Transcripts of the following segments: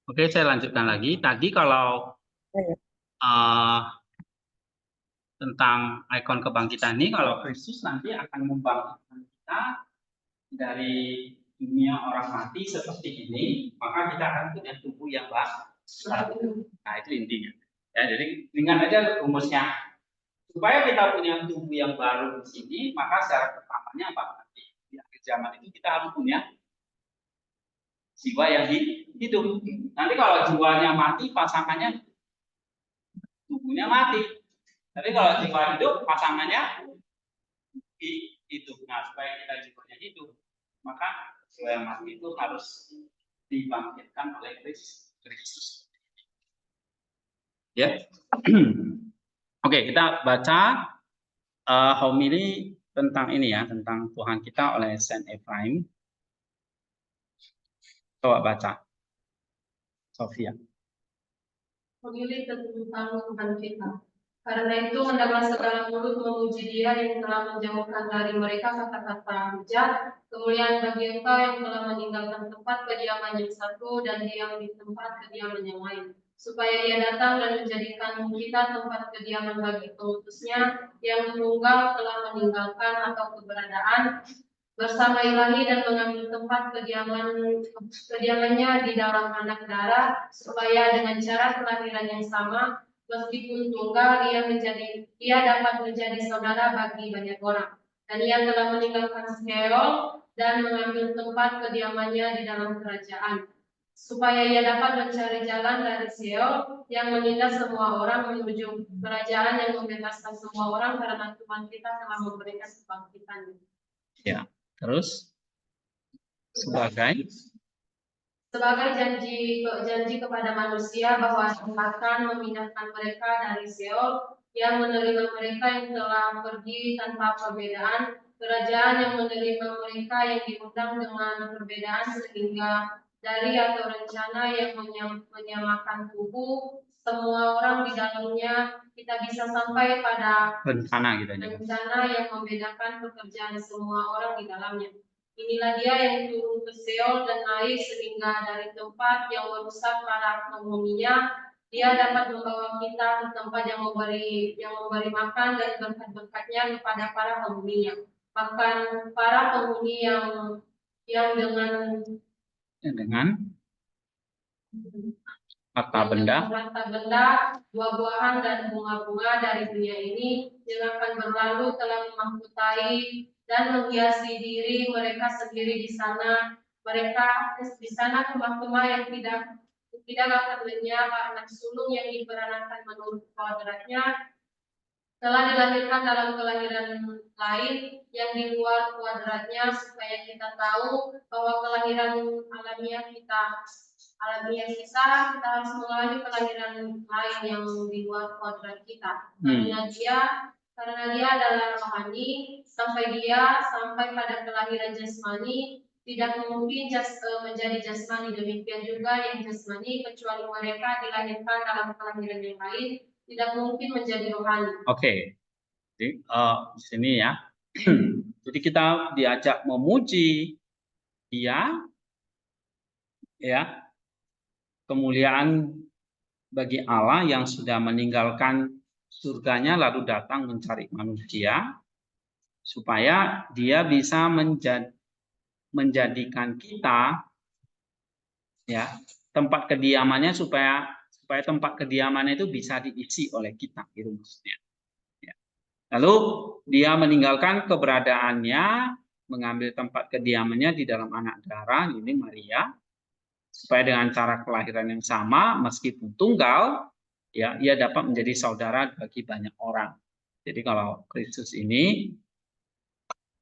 Oke, saya lanjutkan lagi. Tadi kalau uh, tentang ikon kebangkitan ini, kalau Kristus nanti akan membangkitkan kita dari dunia orang mati seperti ini, maka kita akan punya tubuh yang baru. Nah, itu intinya. Ya, jadi ringan aja rumusnya. Supaya kita punya tubuh yang baru di sini, maka syarat pertamanya apa? Di akhir zaman itu kita harus punya jiwa yang hidup. Nanti kalau jiwanya mati, pasangannya tubuhnya mati. Tapi kalau jiwa hidup, pasangannya hidup. Nah, supaya kita jiwanya hidup, maka jiwa yang mati itu harus dibangkitkan oleh Kristus. Ya. Oke, kita baca homili tentang ini ya, tentang Tuhan kita oleh Saint Ephraim. Coba baca, Sofia. Homili tentang Tuhan kita. Karena itu hendaklah segala mulut memuji Dia yang telah menjauhkan dari mereka kata-kata hujat, kemuliaan bagi Engkau yang telah meninggalkan tempat kediaman yang satu dan diam di tempat kediaman yang lain, supaya Ia datang dan menjadikan kita tempat kediaman bagi pengutusnya yang tunggal telah meninggalkan atau keberadaan bersama ilahi dan mengambil tempat kediamannya di dalam anak darah, supaya dengan cara kelahiran yang sama, meskipun tunggal, ia dapat menjadi saudara bagi banyak orang. Dan ia telah meninggalkan Sheol dan mengambil tempat kediamannya di dalam kerajaan, supaya ia dapat mencari jalan dari Sheol yang menindas semua orang menuju kerajaan yang membebaskan semua orang, karena Tuhan kita telah memberikan kebangkitan. Ya, terus sebagai janji kepada manusia bahwa akan memindahkan mereka dari Sheol yang menerima mereka yang telah pergi tanpa perbedaan, kerajaan yang menerima mereka yang diundang dengan perbedaan, sehingga dari atau rencana yang menyamakan tubuh semua orang di dalamnya, kita bisa sampai pada rencana gitu, rencana yang membedakan pekerjaan semua orang di dalamnya. Inilah Dia yang turun ke Sheol dan naik, sehingga dari tempat yang merusak para penghuninya, Dia dapat membawa kita ke tempat yang memberi makan dan berkat-berkatnya kepada para penghuninya. Bahkan para penghuni yang dengan harta benda, buah-buahan dan bunga-bunga dari dunia ini yang akan berlalu telah memahkotai dan menghiasi diri mereka sendiri di sana. Mereka di sana kemah-kemah yang tidak akan lenyap, anak sulung yang diperanakan menurut kodratnya telah dilahirkan dalam kelahiran lain yang di luar kuadratnya, supaya kita tahu bahwa kelahiran alamiah kita harus melalui kelahiran lain yang di luar kuadrat kita. Karena dia adalah rohani, sampai pada kelahiran jasmani tidak mungkin menjadi jasmani. Demikian juga yang jasmani, kecuali mereka dilahirkan dalam kelahiran yang lain, tidak mungkin menjadi rohani. Oke. Jadi di sini ya. Jadi kita diajak memuji Dia, ya, kemuliaan bagi Allah yang sudah meninggalkan surganya lalu datang mencari manusia, supaya Dia bisa menjadikan kita, ya, tempat kediamannya, supaya tempat kediamannya itu bisa diisi oleh kita, gitu maksudnya. Ya. Lalu Dia meninggalkan keberadaannya, mengambil tempat kediamannya di dalam anak darah, ini Maria, supaya dengan cara kelahiran yang sama, meskipun tunggal, ya, ia dapat menjadi saudara bagi banyak orang. Jadi kalau Kristus ini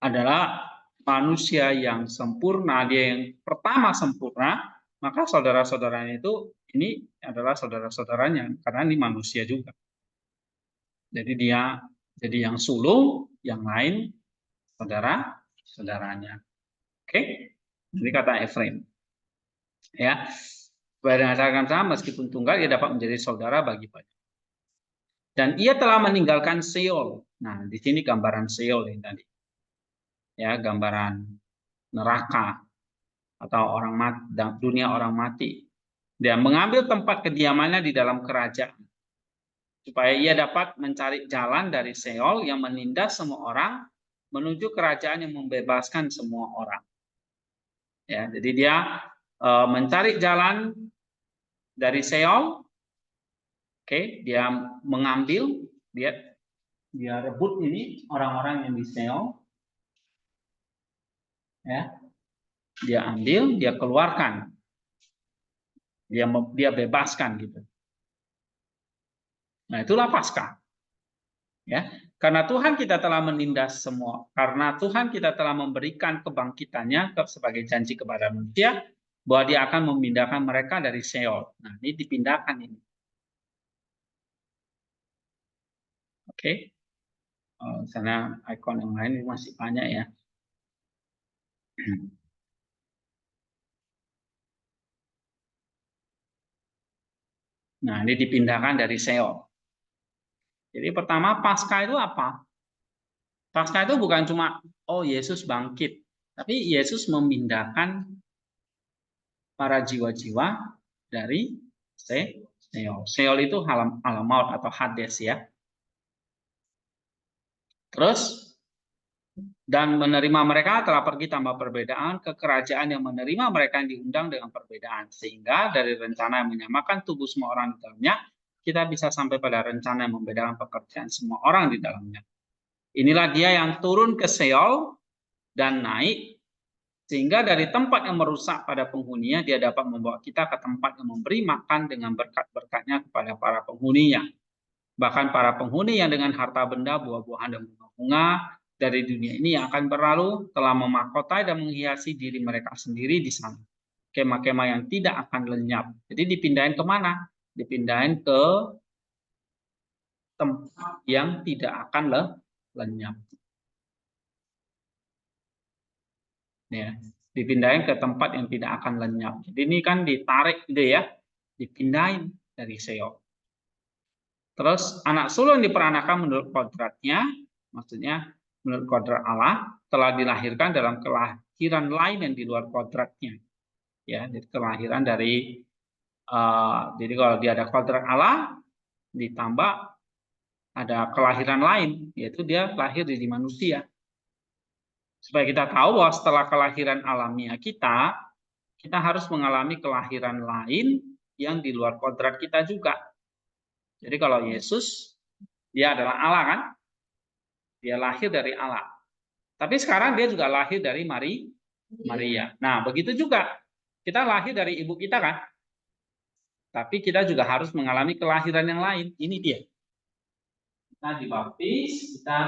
adalah manusia yang sempurna, dia yang pertama sempurna, maka saudara-saudaranya itu ini adalah saudara-saudaranya, karena ini manusia juga. Jadi dia jadi yang sulung, yang lain saudara-saudaranya. Oke, ini kata Ephraim. Ya, berdasarkan sama, meskipun tunggal, ia dapat menjadi saudara bagi banyak. Dan ia telah meninggalkan Sheol. Nah, di sini gambaran Sheol ini tadi. Ya, gambaran neraka. atau orang mati, dunia orang mati. Dia mengambil tempat kediamannya di dalam kerajaan supaya ia dapat mencari jalan dari Sheol yang menindas semua orang menuju kerajaan yang membebaskan semua orang. Ya, jadi dia mencari jalan dari Sheol. Oke, dia mengambil, dia rebut ini orang-orang yang di Sheol. Ya, dia ambil, dia keluarkan, dia bebaskan gitu. Nah, itulah Paskah. Ya, karena Tuhan kita telah menindas semua, karena Tuhan kita telah memberikan kebangkitannya sebagai janji kepada manusia bahwa dia akan memindahkan mereka dari Sheol. Nah, ini dipindahkan ini. Oke. Sana ikon yang lain masih banyak ya. Nah, ini dipindahkan dari Sheol. Jadi pertama Paskah itu apa? Paskah itu bukan cuma Yesus bangkit, tapi Yesus memindahkan para jiwa-jiwa dari Sheol. Sheol itu alam maut atau Hades ya. Terus dan menerima mereka telah pergi tanpa perbedaan ke kerajaan yang menerima mereka yang diundang dengan perbedaan. Sehingga dari rencana yang menyamakan tubuh semua orang di dalamnya, kita bisa sampai pada rencana yang membedakan pekerjaan semua orang di dalamnya. Inilah dia yang turun ke Sheol dan naik, sehingga dari tempat yang merusak pada penghuninya, dia dapat membawa kita ke tempat yang memberi makan dengan berkat-berkatnya kepada para penghuninya. Bahkan para penghuni yang dengan harta benda, buah-buahan, dan bunga-bunga dari dunia ini yang akan berlalu telah memahkotai dan menghiasi diri mereka sendiri di sana. Kemah-kemah yang tidak akan lenyap. Jadi dipindahin kemana? Dipindahin ke tempat yang tidak akan lenyap. Ya, dipindahin ke tempat yang tidak akan lenyap. Jadi ini kan ditarik gitu ya, dipindahin dari Sheol. Terus anak sulung diperanakan menurut kodratnya, maksudnya menurut kodrat Allah, telah dilahirkan dalam kelahiran lain yang di luar kodratnya. Ya, jadi kelahiran dari jadi kalau dia ada kodrat Allah, ditambah ada kelahiran lain, yaitu dia lahir dari manusia. Supaya kita tahu bahwa setelah kelahiran alamiah kita harus mengalami kelahiran lain yang di luar kodrat kita juga. Jadi kalau Yesus, dia adalah Allah kan? Dia lahir dari Allah. Tapi sekarang dia juga lahir dari Maria. Nah, begitu juga. Kita lahir dari ibu kita kan? Tapi kita juga harus mengalami kelahiran yang lain. Ini dia. Kita dibaptis, kita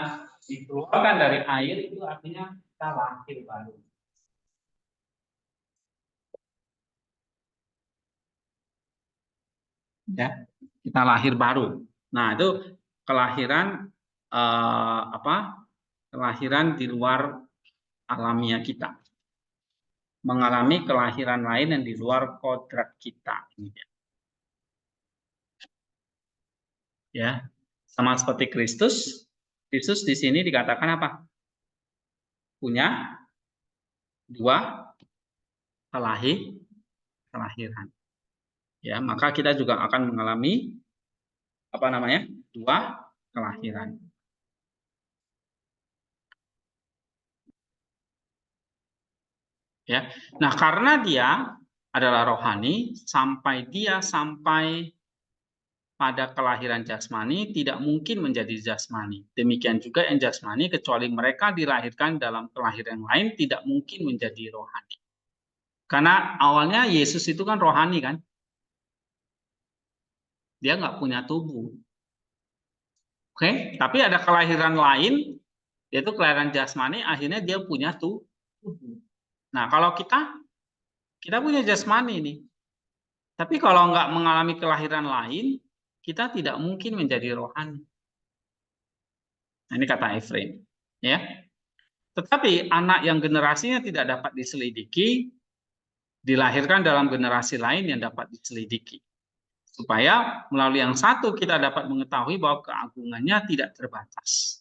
dikeluarkan dari air, itu artinya kita lahir baru. Ya, kita lahir baru. Nah, itu kelahiran kelahiran di luar alamiah kita. Mengalami kelahiran lain yang di luar kodrat kita. Ya, sama seperti Kristus. Kristus di sini dikatakan apa? Punya dua kelahiran. Ya, maka kita juga akan mengalami dua kelahiran. Ya. Nah, karena dia adalah rohani, sampai pada kelahiran jasmani tidak mungkin menjadi jasmani. Demikian juga yang jasmani kecuali mereka dilahirkan dalam kelahiran lain tidak mungkin menjadi rohani. Karena awalnya Yesus itu kan rohani kan. Dia nggak punya tubuh. Oke, tapi ada kelahiran lain, yaitu kelahiran jasmani, akhirnya dia punya tubuh. Nah, kalau kita punya jasmani nih. Tapi kalau nggak mengalami kelahiran lain, kita tidak mungkin menjadi rohani. Nah, ini kata Efraim. Ya. Tetapi anak yang generasinya tidak dapat diselidiki, dilahirkan dalam generasi lain yang dapat diselidiki. Supaya melalui yang satu kita dapat mengetahui bahwa keagungannya tidak terbatas.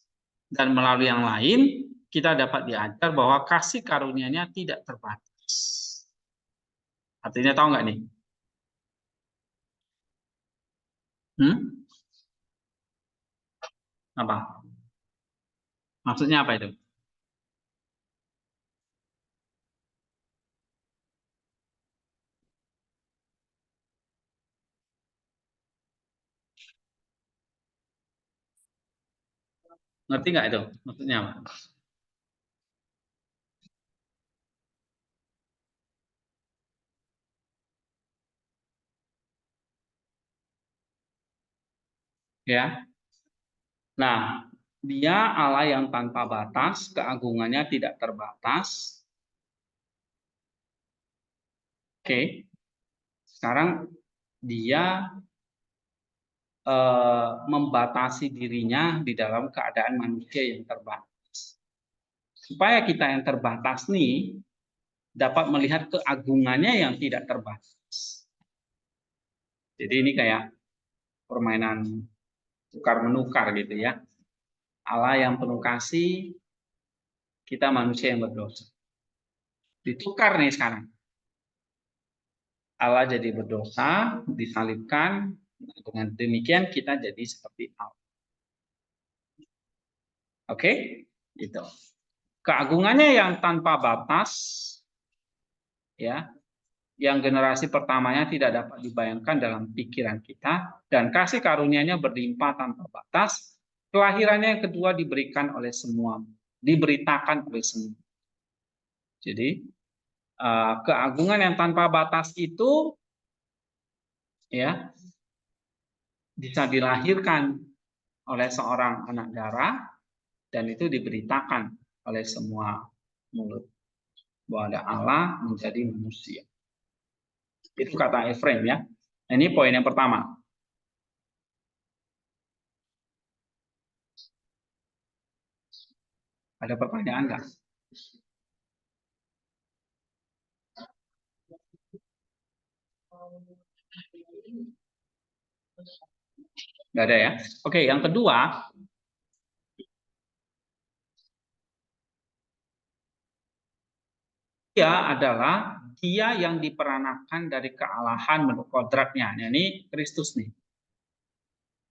Dan melalui yang lain kita dapat diajar bahwa kasih karunia-Nya tidak terbatas. Artinya tahu nggak nih? Apa? Maksudnya apa itu? Ngerti nggak itu? Maksudnya apa? Ya. Nah, dia Allah yang tanpa batas, keagungannya tidak terbatas. Oke. Sekarang dia membatasi dirinya di dalam keadaan manusia yang terbatas. Supaya kita yang terbatas nih dapat melihat keagungannya yang tidak terbatas. Jadi ini kayak permainan tukar-menukar gitu ya. Allah yang penuh kasih, kita manusia yang berdosa. Ditukar nih sekarang. Allah jadi berdosa, disalibkan, dengan demikian kita jadi seperti Allah. Oke? Gitu. Keagungannya yang tanpa batas, ya, yang generasi pertamanya tidak dapat dibayangkan dalam pikiran kita, dan kasih karunia-Nya berlimpah tanpa batas. Kelahirannya yang kedua diberikan oleh semua, diberitakan oleh semua. Jadi keagungan yang tanpa batas itu ya bisa dilahirkan oleh seorang anak darah, dan itu diberitakan oleh semua mulut bahwa ada Allah menjadi manusia. Itu kata Efraim ya. Ini poin yang pertama. Ada pertanyaan nggak? Nggak ada ya. Oke, yang kedua, dia adalah dia yang diperanakan dari kealahan menurut kodratnya. Nah, ini Kristus nih.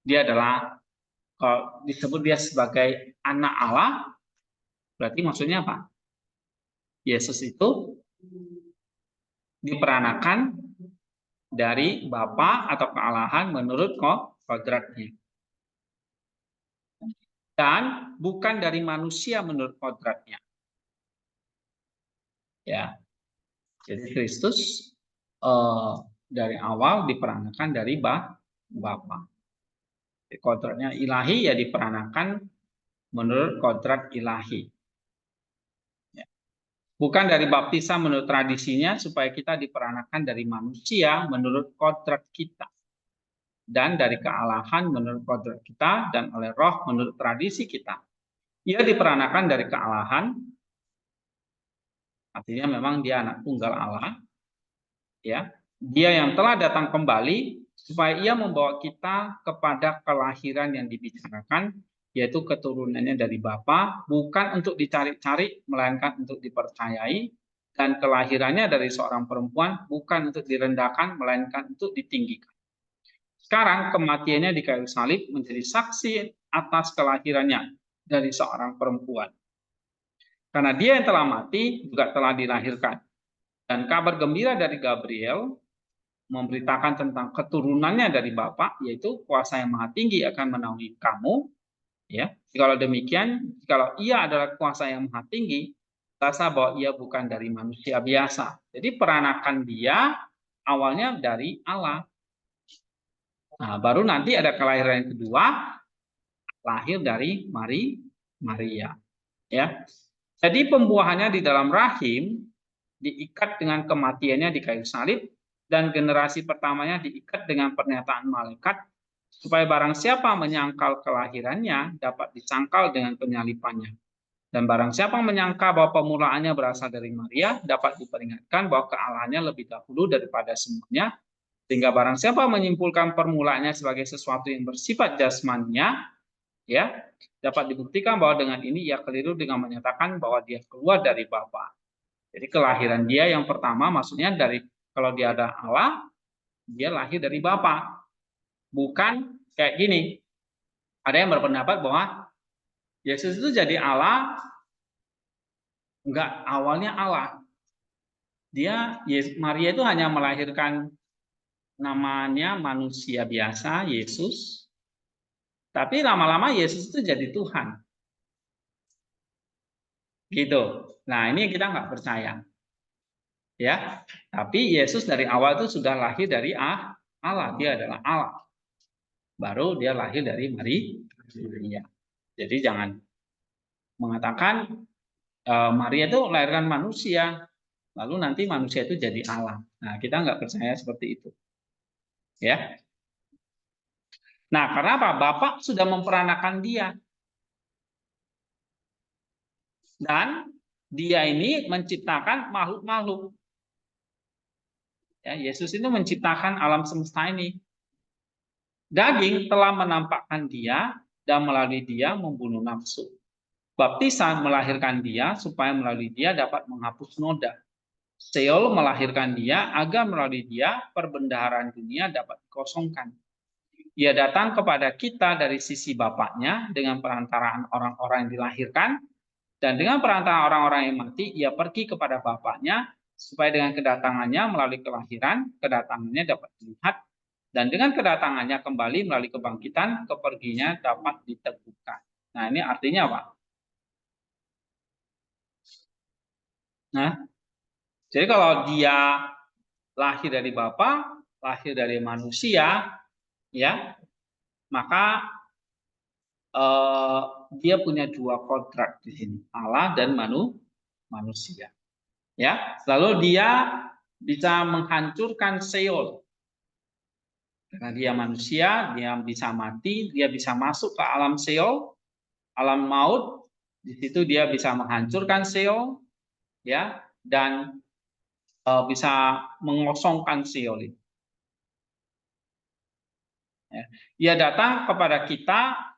Dia adalah, kalau disebut dia sebagai anak Allah, berarti maksudnya apa? Yesus itu diperanakan dari Bapa atau kealahan menurut kodratnya. Dan bukan dari manusia menurut kodratnya. Ya. Jadi Kristus dari awal diperanakan dari Bapa. Kodratnya ilahi ya diperanakan menurut kodrat ilahi. Ya. Bukan dari baptisan menurut tradisinya supaya kita diperanakan dari manusia menurut kodrat kita. Dan dari kealahan menurut kodrat kita dan oleh roh menurut tradisi kita. Ia diperanakan dari kealahan, artinya memang dia anak tunggal Allah. Ya, dia yang telah datang kembali supaya ia membawa kita kepada kelahiran yang dibicarakan, yaitu keturunannya dari Bapa, bukan untuk dicari-cari, melainkan untuk dipercayai, dan kelahirannya dari seorang perempuan bukan untuk direndahkan, melainkan untuk ditinggikan. Sekarang kematiannya di kayu salib menjadi saksi atas kelahirannya dari seorang perempuan. Karena dia yang telah mati juga telah dilahirkan. Dan kabar gembira dari Gabriel memberitakan tentang keturunannya dari Bapa, yaitu kuasa yang maha tinggi akan menaungi kamu. Ya, kalau demikian, kalau ia adalah kuasa yang maha tinggi, rasa bahwa ia bukan dari manusia biasa. Jadi peranakan dia awalnya dari Allah. Nah, baru nanti ada kelahiran yang kedua, lahir dari Maria. Ya, jadi pembuahannya di dalam rahim diikat dengan kematiannya di kayu salib, dan generasi pertamanya diikat dengan pernyataan malaikat, supaya barang siapa menyangkal kelahirannya dapat disangkal dengan penyalipannya. Dan barang siapa menyangka bahwa permulaannya berasal dari Maria dapat diperingatkan bahwa kealahannya lebih dahulu daripada semuanya, sehingga barang siapa menyimpulkan permulaannya sebagai sesuatu yang bersifat jasmaninya, ya, dapat dibuktikan bahwa dengan ini ia keliru dengan menyatakan bahwa dia keluar dari Bapa. Jadi kelahiran dia yang pertama maksudnya dari Kalau dia ada Allah, dia lahir dari Bapa. Bukan kayak gini. Ada yang berpendapat bahwa Yesus itu jadi Allah, enggak, awalnya Allah. Maria itu hanya melahirkan namanya manusia biasa, Yesus. Tapi lama-lama Yesus itu jadi Tuhan. Gitu. Nah, ini kita nggak percaya. Ya, tapi Yesus dari awal itu sudah lahir dari Allah. Dia adalah Allah. Baru dia lahir dari Maria. Jadi jangan mengatakan Maria itu melahirkan manusia, lalu nanti manusia itu jadi Allah. Nah, kita nggak percaya seperti itu. Ya. Nah, karena apa? Bapak sudah memperanakan dia. Dan dia ini menciptakan makhluk-makhluk. Ya, Yesus itu menciptakan alam semesta ini. Daging telah menampakkan dia dan melalui dia membunuh nafsu. Baptisan melahirkan dia supaya melalui dia dapat menghapus noda. Seol melahirkan dia agar melalui dia perbendaharaan dunia dapat dikosongkan. Ia datang kepada kita dari sisi Bapaknya dengan perantaraan orang-orang yang dilahirkan, dan dengan perantaraan orang-orang yang mati, ia pergi kepada Bapaknya, supaya dengan kedatangannya melalui kelahiran, kedatangannya dapat dilihat, dan dengan kedatangannya kembali melalui kebangkitan, keperginya dapat diteguhkan. Nah, ini artinya apa? Nah, jadi kalau dia lahir dari Bapa, lahir dari manusia, ya, maka dia punya dua kontrak di sini, Allah dan manusia. Ya, lalu dia bisa menghancurkan Seol. Karena dia manusia, dia bisa mati, dia bisa masuk ke alam Seol, alam maut. Di situ dia bisa menghancurkan Seol, ya, dan bisa mengosongkan Seol itu. Ya. Ia datang kepada kita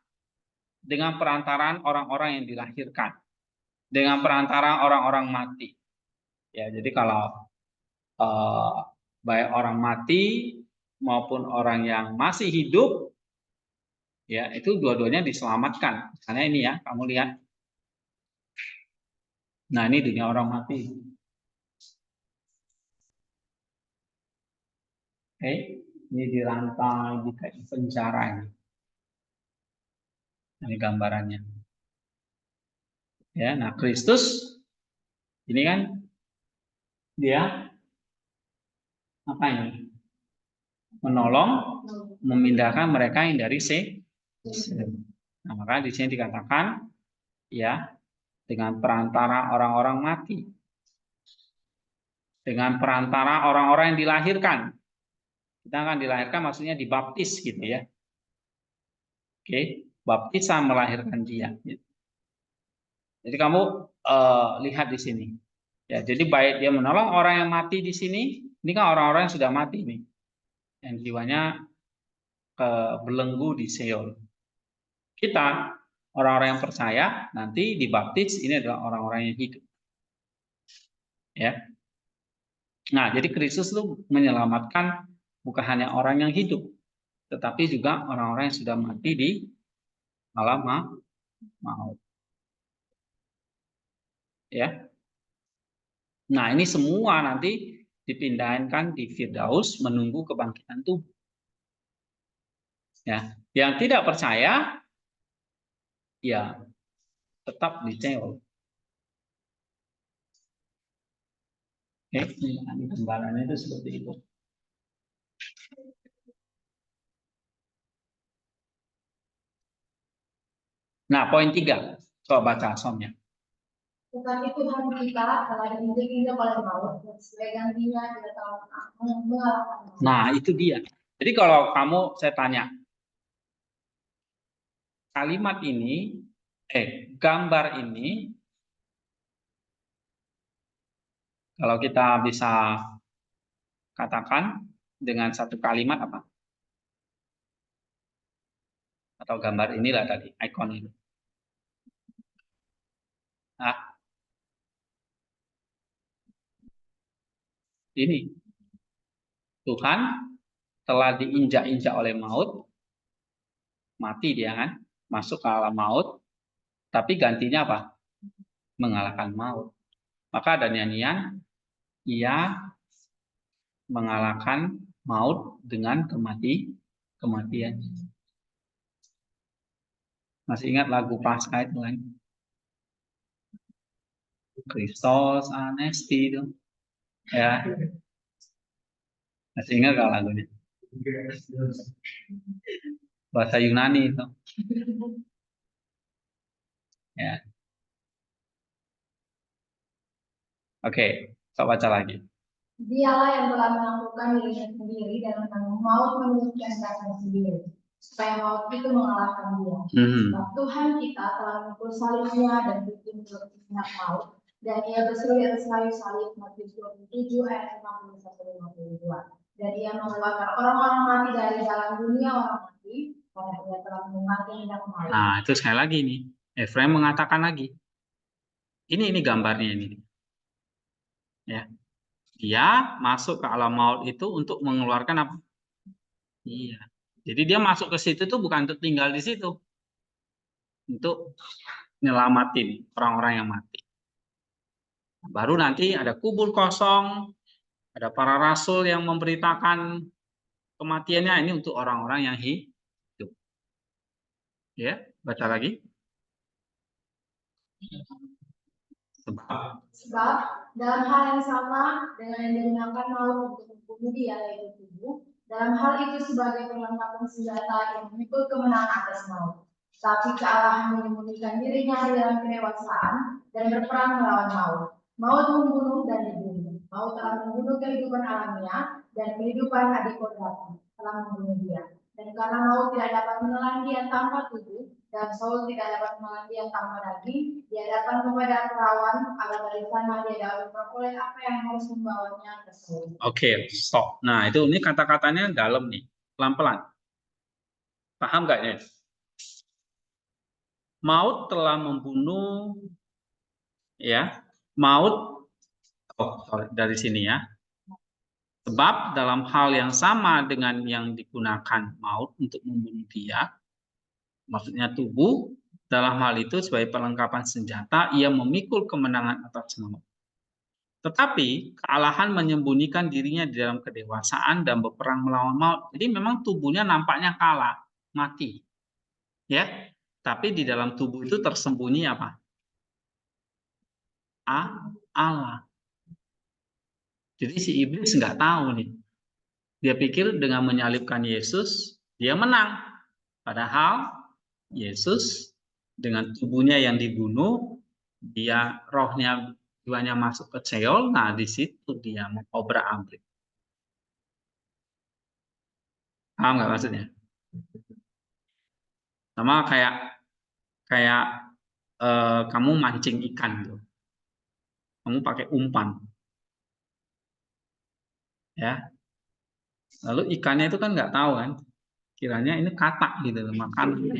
dengan perantaraan orang-orang yang dilahirkan, dengan perantaraan orang-orang mati. Ya, jadi kalau baik orang mati maupun orang yang masih hidup, ya itu dua-duanya diselamatkan. Misalnya ini ya, kamu lihat. Nah, ini dunia orang mati. Oke, ini di lantai di penjara ini. Ini gambarannya. Ya, nah Kristus ini kan dia apa ini? Menolong, memindahkan mereka yang dari Nah, maka di sini dikatakan ya dengan perantara orang-orang mati, dengan perantara orang-orang yang dilahirkan. Kita akan dilahirkan maksudnya dibaptis gitu ya. Oke, baptisan melahirkan dia. Jadi kamu lihat di sini. Ya, jadi baik dia menolong orang yang mati di sini, ini kan orang-orang yang sudah mati nih, yang jiwanya belenggu di Seol. Kita orang-orang yang percaya nanti dibaptis, ini adalah orang-orang yang hidup. Ya. Nah, jadi Kristus itu menyelamatkan bukan hanya orang yang hidup, tetapi juga orang-orang yang sudah mati di alam maut. Ya. Nah, ini semua nanti dipindahkan di Firdaus menunggu kebangkitan tubuh. Ya, yang tidak percaya ya tetap di Seol. Oke, ini gambarannya itu seperti itu. Nah, poin 3. Coba baca somnya. Tetapi Tuhan kita telah diinjak-injak oleh maut, dan sebagai gantinya dia telah mengalahkan maut. Nah, itu dia. Jadi kalau kamu, saya tanya, kalimat ini, gambar ini, kalau kita bisa katakan dengan satu kalimat apa? Atau gambar inilah tadi, ikon ini. Nah, ini Tuhan telah diinjak-injak oleh maut, mati dia kan, masuk ke alam maut, tapi gantinya apa? Mengalahkan maut. Maka ada nyanyian, ia mengalahkan maut dengan kematian. Masih ingat lagu Paskah itu kan? Kristus Anesti itu. Ya, masih ingat gak lagunya? Bahasa Yunani itu. Ya. Oke, coba baca lagi. Dialah yang telah melakukan dirinya sendiri dan menanggung maut menurut kehendaknya sendiri, supaya maut itu mengalahkan dia. Sebab Tuhan kita telah memikul salibnya dan bikin berkehendak maut, dan ia berseru di atas kayu salib, Matius 27 ayat 51-52. Dan ia mengeluarkan orang-orang mati dari dalam dunia orang mati, karena ia telah mendengar kehendak maut. Nah, itu sekali lagi nih. Efraim mengatakan lagi. Ini gambarnya ini. Ya. Dia masuk ke alam maut itu untuk mengeluarkan apa? Iya. Jadi dia masuk ke situ tuh bukan untuk tinggal di situ. Untuk nyelamatin orang-orang yang mati. Baru nanti ada kubur kosong, ada para rasul yang memberitakan kematiannya, ini untuk orang-orang yang hidup. Ya, baca lagi. Sebab dalam hal yang sama dengan yang digunakan maut untuk membunuh dia, yaitu tubuh, dalam hal itu sebagai perlengkapan senjata yang memikul kemenangan atas maut. Tapi kealahan menyembunyikan dirinya di dalam kedewasaan dan berperang melawan maut. Maut membunuh dan dibunuh. Maut telah membunuh kehidupan alamiah dan kehidupan adikodrati telah membunuh dia. Dan karena maut tidak dapat menelan dia tanpa tubuh, dan Saul tidak dapat menelan dia tanpa daging, dia datang kepada perawan agar dari sana dia dapat memperoleh apa yang harus membawanya ke Saul. Oke, stop. Nah, ini kata-katanya dalam nih, pelan-pelan. Paham nggak ya? Maut telah membunuh, ya, maut. Oh, sorry, dari sini ya. Sebab dalam hal yang sama dengan yang digunakan maut untuk membunuh dia, maksudnya tubuh, dalam hal itu sebagai perlengkapan senjata, ia memikul kemenangan atas maut. Tetapi kealahan menyembunyikan dirinya di dalam kedewasaan dan berperang melawan maut. Jadi memang tubuhnya nampaknya kalah, mati. Ya, tapi di dalam tubuh itu tersembunyi apa? Allah. Jadi si iblis nggak tahu nih. Dia pikir dengan menyalibkan Yesus, dia menang. Padahal Yesus dengan tubuhnya yang dibunuh, dia rohnya, jiwanya masuk ke Sheol, nah di situ dia mau obrak-abrik. Paham nggak maksudnya? Sama kayak kamu mancing ikan tuh. Kamu pakai umpan. Ya. Lalu ikannya itu kan nggak tahu kan, kiranya ini katak gitu makan.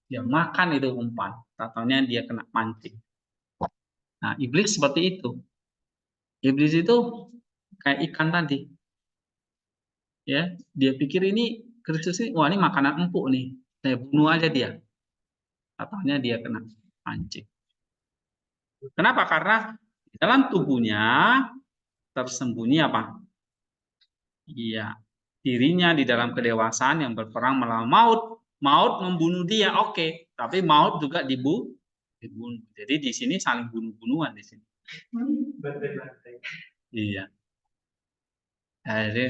Dia makan itu umpan, tatanya dia kena pancing. Nah, iblis seperti itu. Iblis itu kayak ikan tadi. Ya, dia pikir ini Kristus ini, wah ini makanan empuk nih. Saya bunuh aja dia. Tatanya dia kena pancing. Kenapa? Karena di dalam tubuhnya tersembunyi apa? Iya, dirinya di dalam kedewasaan yang berperang melawan maut. Maut membunuh dia, oke, tapi maut juga dibunuh. Jadi di sini saling bunuh-bunuhan di sini. Iya. Jadi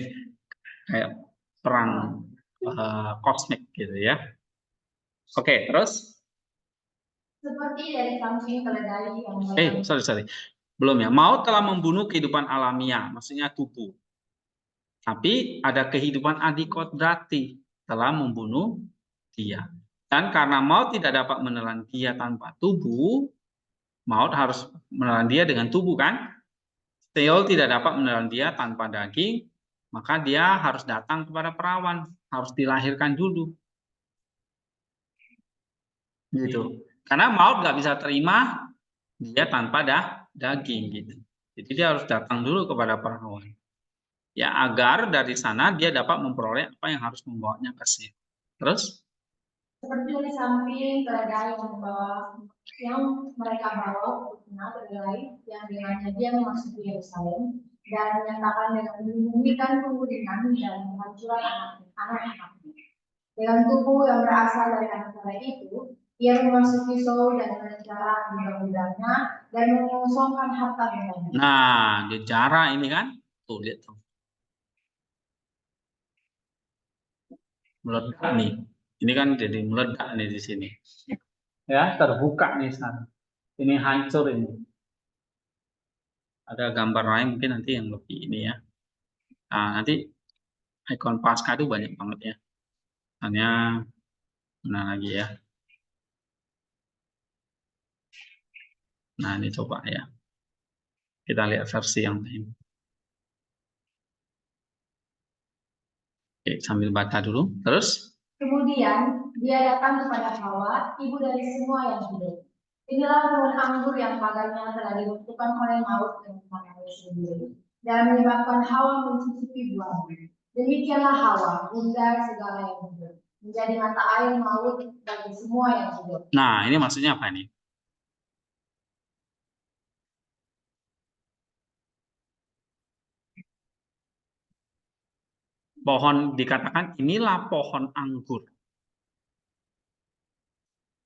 kayak perang kosmik gitu ya. Oke, terus? Seperti dari samping keledai yang Sorry. Belum ya. Maut telah membunuh kehidupan alamiah, maksudnya tubuh. Tapi ada kehidupan adikodrati telah membunuh dia. Dan karena maut tidak dapat menelan dia tanpa tubuh, maut harus menelan dia dengan tubuh kan? Sheol tidak dapat menelan dia tanpa daging, maka dia harus datang kepada perawan, harus dilahirkan dulu. Gitu. Karena maut nggak bisa terima dia tanpa daging gitu. Jadi dia harus datang dulu kepada perawan. Ya, agar dari sana dia dapat memperoleh apa yang harus membawanya ke sini. Terus? Seperti di samping keledai yang mereka bawa untuk keledai yang dengannya dia memasuki Yerusalem dan menyatakan dengan menyembunyikan kemudian dan penghancuran anak-anaknya. Dengan tubuh yang berasal dari anak-anak itu, ia memasuki Saul dan menjarah budak-budaknya dan mengosongkan harta bendanya. Nah, dia jarah ini kan? Tuh, lihat tuh. Meledak nih. Ini kan jadi meledak nih di sini. Ya, terbuka nih sekarang. Ini hancur ini. Ada gambar lain mungkin nanti yang lebih ini ya. Nah, nanti ikon pasca itu banyak banget ya. Hanya mana lagi ya. Nah, ini coba ya. Kita lihat versi yang lain. Oke, sambil baca dulu. Terus? Kemudian dia datang kepada Hawa, ibu dari semua yang hidup. Inilah pohon anggur yang pagarnya telah dibekukan oleh maut dengan tangannya sendiri dan menyebabkan Hawa mencicipi buahnya. Demikianlah Hawa, bunda segala yang hidup, menjadi mata air maut bagi semua yang hidup. Nah, ini maksudnya apa nih? Pohon dikatakan inilah pohon anggur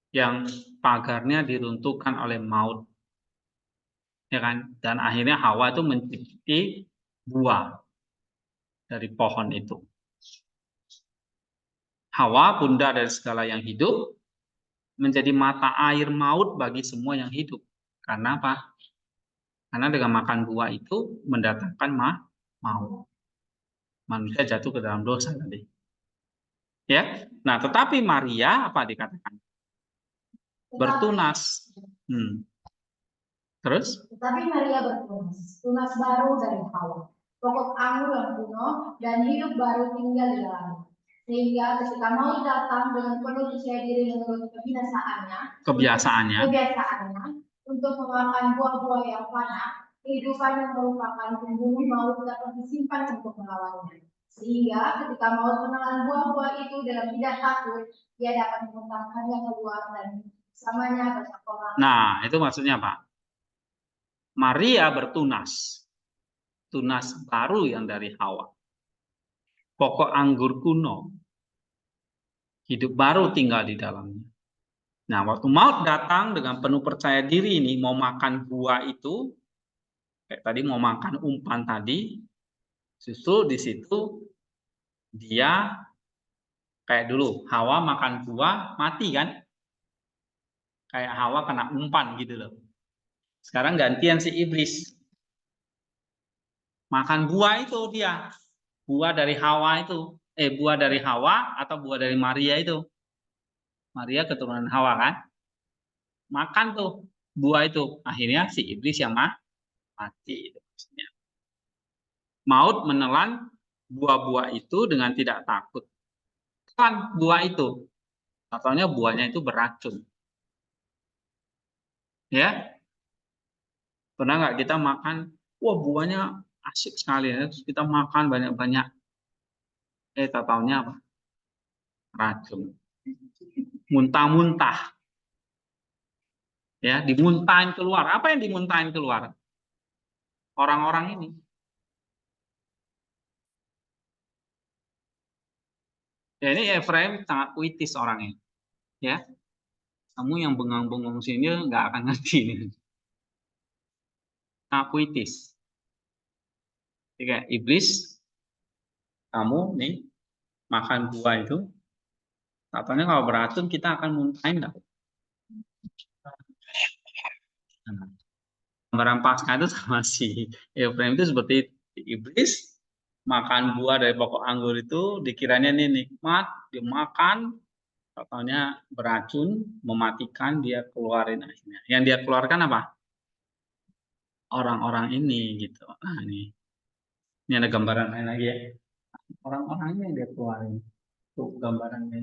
yang pagarnya diruntuhkan oleh maut, ya kan? Dan akhirnya Hawa itu mencicipi buah dari pohon itu. Hawa, bunda dari segala yang hidup, menjadi mata air maut bagi semua yang hidup. Karena apa? Karena dengan makan buah itu mendatangkan maut. Manusia jatuh ke dalam dosa tadi. Ya. Nah, tetapi Maria apa dikatakan? Bertunas. Terus? Tetapi Maria bertunas, tunas baru dari Hawa, pokok anggur yang kuno dan hidup baru tinggal di dalamnya. Sehingga ketika mau datang dengan penuh percaya diri menurut kebiasaannya untuk memakan buah-buah yang fana, kehidupan yang merupakan pembunuh maut dapat disimpan untuk melawannya. Sehingga ketika mau menelan buah-buah itu dengan tidak takut, dia dapat memuntahkannya keluar dan bersamanya banyak orang. Nah, itu maksudnya apa? Maria bertunas. Tunas baru yang dari Hawa. Pokok anggur kuno. Hidup baru tinggal di dalamnya. Nah, waktu maut datang dengan penuh percaya diri ini, mau makan buah itu, kayak tadi mau makan umpan tadi, justru di situ dia kayak dulu, Hawa makan buah, mati kan? Kayak Hawa kena umpan gitu loh. Sekarang gantian si iblis. Makan buah itu dia. Buah dari Hawa itu. Buah dari Hawa atau buah dari Maria itu. Maria keturunan Hawa kan? Makan tuh buah itu. Akhirnya si iblis yang mati. Maut menelan buah-buah itu dengan tidak takut. Telan buah itu. Katanya buahnya itu beracun. Ya, pernah nggak kita makan, wah buahnya asik sekali ya, terus kita makan banyak-banyak, tak taunya apa? Racun. Muntah-muntah. Ya, dimuntahin keluar. Apa yang dimuntahin keluar? Orang-orang ini. Ya, ini Efraim sangat puitis orangnya. Ya, kamu yang bengang-bengong sini nggak akan ngerti ini. Sangat puitis. Jadi iblis, kamu nih makan buah itu, katanya kalau beracun kita akan muntahin nggak? Nah, gambaran pasca itu sama si Efraim itu seperti iblis makan buah dari pokok anggur itu dikiranya ini nikmat, dia makan, katanya beracun, mematikan, dia keluarin akhirnya. Yang dia keluarkan apa? Orang-orang ini gitu. Nah ini ada gambaran lain lagi ya. Orang-orangnya yang dia keluarin. Tuh gambarannya.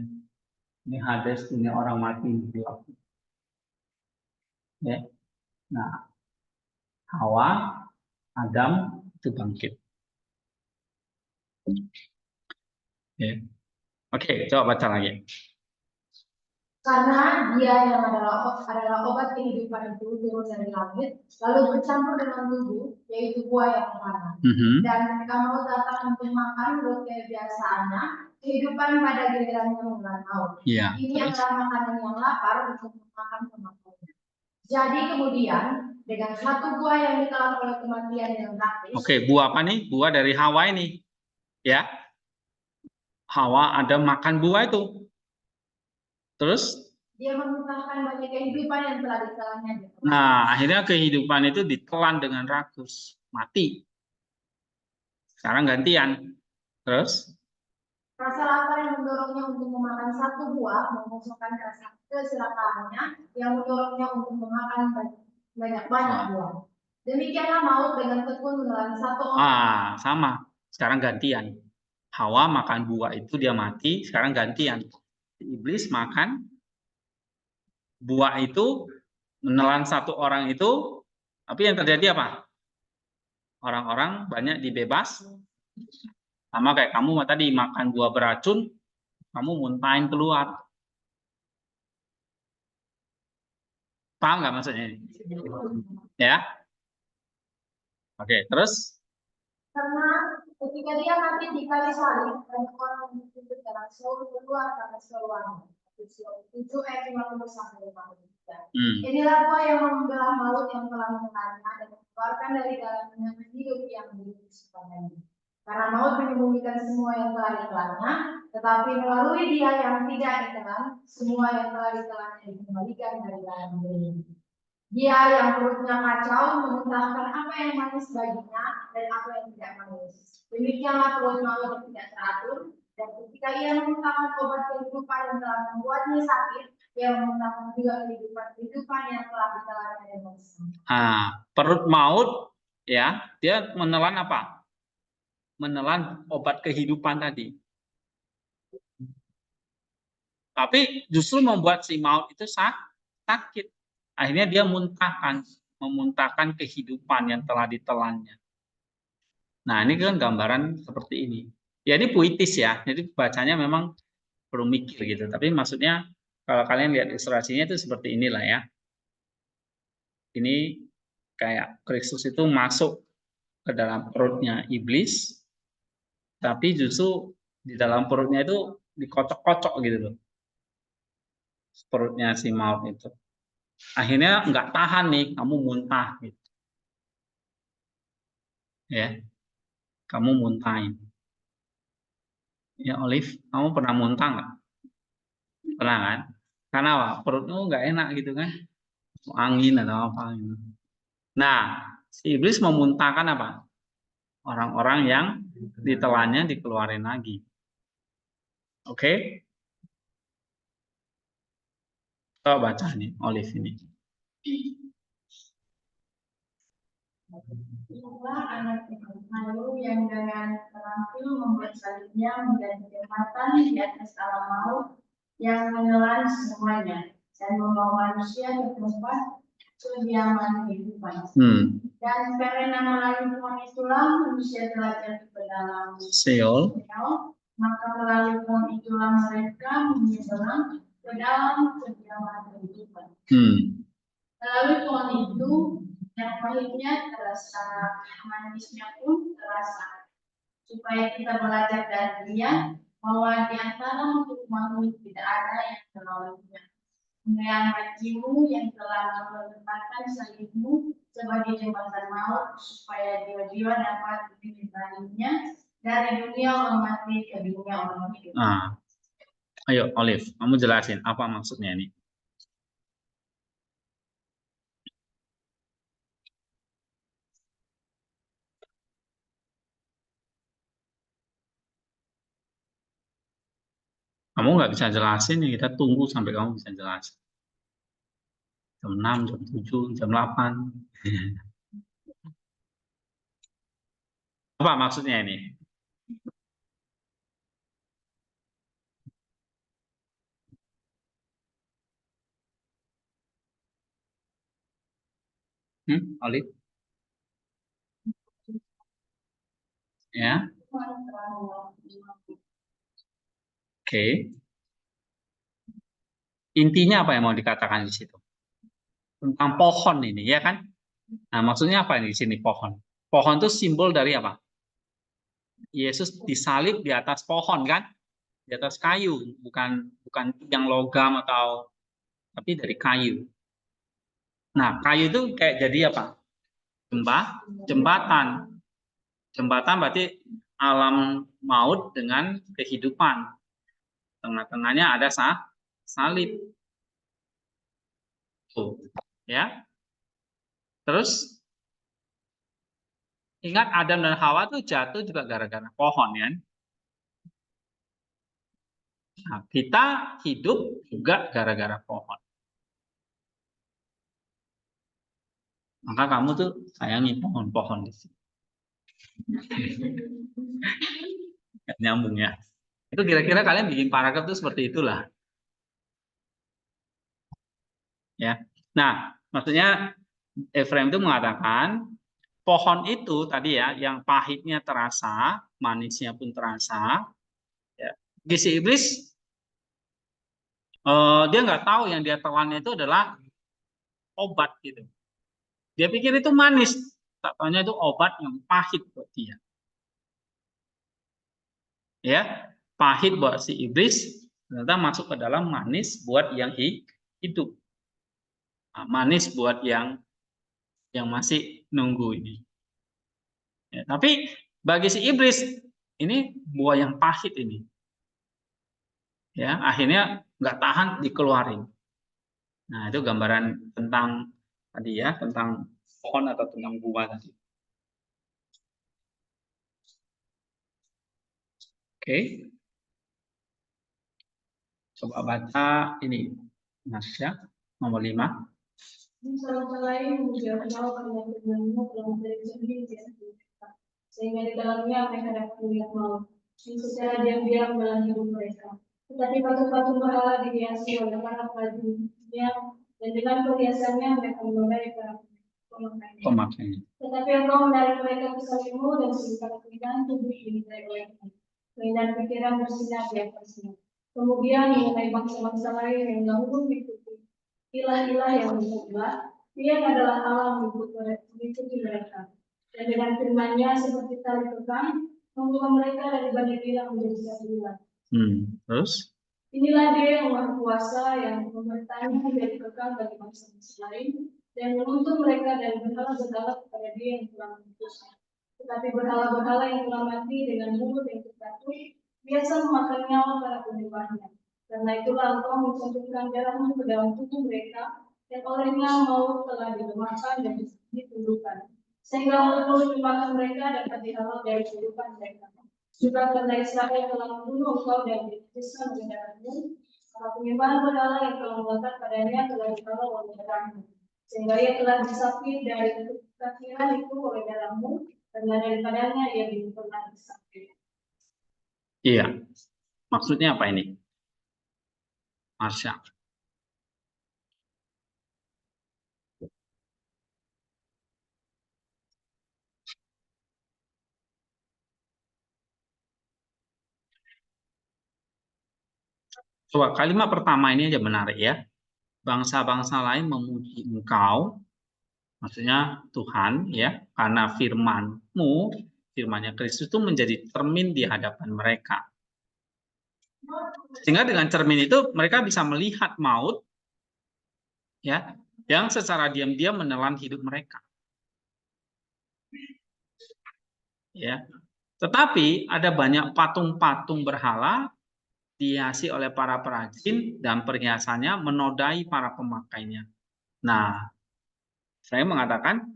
Ini Hades, ini orang mati gelap. Ya. Nah, Hawa, Adam itu bangkit. Ya. Oke, coba baca lagi. Karena dia yang adalah obat kehidupan itu turun dari langit, lalu bercampur dengan tubuh, yaitu buah yang mana. Dan ketika mau datang untuk makan roti kebiasaannya, kehidupan pada gilirannya menelan maut. Ya, Ini adalah makanan yang lapar untuk makan kematian. Jadi kemudian dengan satu buah yang ditelan oleh kematian yang praktis. Oke, buah apa nih? Buah dari Hawa ini, ya. Hawa ada makan buah itu. Terus? Dia memuntahkan banyak kehidupan yang telah ditelannya. Nah, akhirnya kehidupan itu ditelan dengan rakus, mati. Sekarang gantian. Terus? Rasa lapar yang mendorongnya untuk memakan satu buah mengosongkan rasa keserakahannya yang mendorongnya untuk memakan banyak-banyak buah. Demikianlah maut dengan tekun menelan satu orang. Sama. Sekarang gantian. Hawa makan buah itu dia mati, sekarang gantian. Iblis makan buah itu, menelan satu orang itu, tapi yang terjadi apa? Orang-orang banyak dibebas. Sama kayak kamu tadi makan buah beracun, kamu muntahin keluar. Paham nggak maksudnya ini? Ya? Oke, terus? Karena ketika dia mati di kayu salib, banyak orang yang dalam seluruh keluar karena seruannya. 7 ayat 50 sampai 53. Inilah buah yang membelah maut yang telah menelannya dan mengeluarkan dari dalamnya hidup yang diutus padanya. Karena maut menyembunyikan semua yang telah ditelannya, tetapi melalui dia yang tidak ditelan, semua yang telah ditelannya dikembalikan dari dalam dirinya. Dia yang perutnya kacau memuntahkan apa yang manis baginya dan apa yang tidak manis. Demikianlah perut maut yang tidak teratur, dan ketika ia memuntahkan obat kehidupan yang telah membuatnya sakit, ia memuntahkan juga kehidupan yang telah ditelannya dengan bersama. Perut maut, ya, dia menelan apa? Menelan obat kehidupan tadi. Tapi justru membuat si maut itu sakit. Akhirnya dia memuntahkan kehidupan yang telah ditelannya. Nah, ini kan gambaran seperti ini. Ya, ini puitis ya. Jadi bacanya memang perlu mikir gitu. Tapi maksudnya kalau kalian lihat ilustrasinya itu seperti inilah ya. Ini kayak Kristus itu masuk ke dalam perutnya iblis, tapi justru di dalam perutnya itu dikocok-kocok gitu loh. Perutnya si maut itu. Akhirnya nggak tahan nih, kamu muntah gitu. Ya, kamu muntahin. Ya, Olive, kamu pernah muntah nggak? Pernah kan? Karena apa? Perutmu nggak enak gitu kan? Angin atau apa gitu. Nah, si iblis memuntahkan apa? Orang-orang yang ditelannya dikeluarin lagi. Oke? Coba baca nih, Olive ini. Itulah anak Malu yang dengan terampil membuat salibnya menjadi jembatan di atas alam maut yang menelan semuanya dan membawa manusia ke tempat kediaman kehidupan. Dan karena melalui pohon itulah manusia telah jatuh ke dalam Seol, maka melalui pohon itulah mereka menyeberang ke dalam kediaman kehidupan. Melalui pohon itu yang pahitnya terasa, manisnya pun terasa, supaya kita belajar dari dia bahwa di antara makhluk tidak ada yang terlalunya. Dengan hajimu yang telah menempatkan salibmu sebagai jembatan maut, supaya jiwa-jiwa dapat dipindahkannya dari dunia orang mati ke dunia orang hidup. Ayo Olive, kamu jelasin apa maksudnya ini? Kamu nggak bisa jelasin, ya kita tunggu sampai kamu bisa jelasin. Jam 6, jam 7, jam 8. Apa maksudnya ini? Olive? Ya? Tuhan telah mewakili. Oke. Intinya apa yang mau dikatakan di situ? Tentang pohon ini, ya kan? Nah, maksudnya apa ini di sini pohon? Pohon itu simbol dari apa? Yesus disalib di atas pohon, kan? Di atas kayu, bukan yang logam atau tapi dari kayu. Nah, kayu itu kayak jadi apa? Jembatan. Jembatan berarti alam maut dengan kehidupan. Tengah-tengahnya ada salib. Tuh, ya. Terus ingat Adam dan Hawa tuh jatuh juga gara-gara pohon, ya. Nah, kita hidup juga gara-gara pohon. Maka kamu tuh sayangi pohon-pohon di sini. Nggak nyambung, ya. Itu kira-kira kalian bikin paragraf tuh seperti itulah. Ya. Nah, maksudnya Efraim itu mengatakan pohon itu tadi ya, yang pahitnya terasa, manisnya pun terasa. Ya. Si iblis dia nggak tahu yang dia telan itu adalah obat gitu. Dia pikir itu manis, tak taunya itu obat yang pahit buat dia. Ya, pahit buat si iblis, ternyata masuk ke dalam manis buat yang hidup. Nah, manis buat yang masih nunggu ini. Ya, tapi bagi si iblis ini buah yang pahit ini. Ya, akhirnya nggak tahan dikeluarin. Nah, itu gambaran tentang tadi ya, tentang pohon atau tentang buah tadi. Oke. Coba baca ini, Nasya, nomor 5. Salah lain menjawab karena firman-Mu telah menjadi cermin di hati mereka, sehingga di dalamnya mereka dapat melihat maut, yang secara diam-diam dalam hidup mereka. Tetapi patung-patung berhala dihiasi oleh para prajuritnya, dan dengan perhiasannya mereka menodai para pemakainya. Tetapi Engkau menarik mereka ke salib-Mu dan sebutkan keindahan tubuh dinilai oleh-Mu. Keindahan pikiran bersinar di atasnya. Kemudian mengenai bangsa-bangsa lain yang dahulu mengikuti ilah-ilah yang berubah, dia adalah Allah mengikuti mereka. Dan dengan firman-Nya seperti tali kekang, membuka mereka dari banyak ilah menjadi satu ilah. Terus? Inilah dia yang Maha Kuasa yang memerintahnya menjadi kekang bagi bangsa-bangsa lain dan menuntut mereka dari berhala-berhala kepada dia yang telah mengutusnya. Tetapi berhala-berhala yang telah mati dengan mulut yang tertutup biasa memakan nyawa para penyembahnya. Karena itulah Engkau mencantumkan darah-Mu ke dalam tubuh mereka, yang olehnya maut telah dilemahkan dan ditundukkan, sehingga mulut dimakan mereka dapat dihalau dari kehidupan mereka. Juga karena Israel telah membunuh Engkau dan dihabiskan oleh darah-Mu, maka penyembahan berhala yang telah melekat padanya telah dihalau oleh darah-Mu, sehingga ia telah disapit dari kekafiran itu oleh darah-Mu, karena daripadanya ia pernah disapit. Iya, maksudnya apa ini? Marsha. Coba kalimat pertama ini aja menarik ya. Bangsa-bangsa lain memuji Engkau, maksudnya Tuhan ya, karena firman-Mu, firman-Nya Kristus itu menjadi cermin di hadapan mereka. Sehingga dengan cermin itu mereka bisa melihat maut ya, yang secara diam-diam menelan hidup mereka. Ya. Tetapi ada banyak patung-patung berhala dihiasi oleh para perajin dan perhiasannya menodai para pemakainya. Nah, saya mengatakan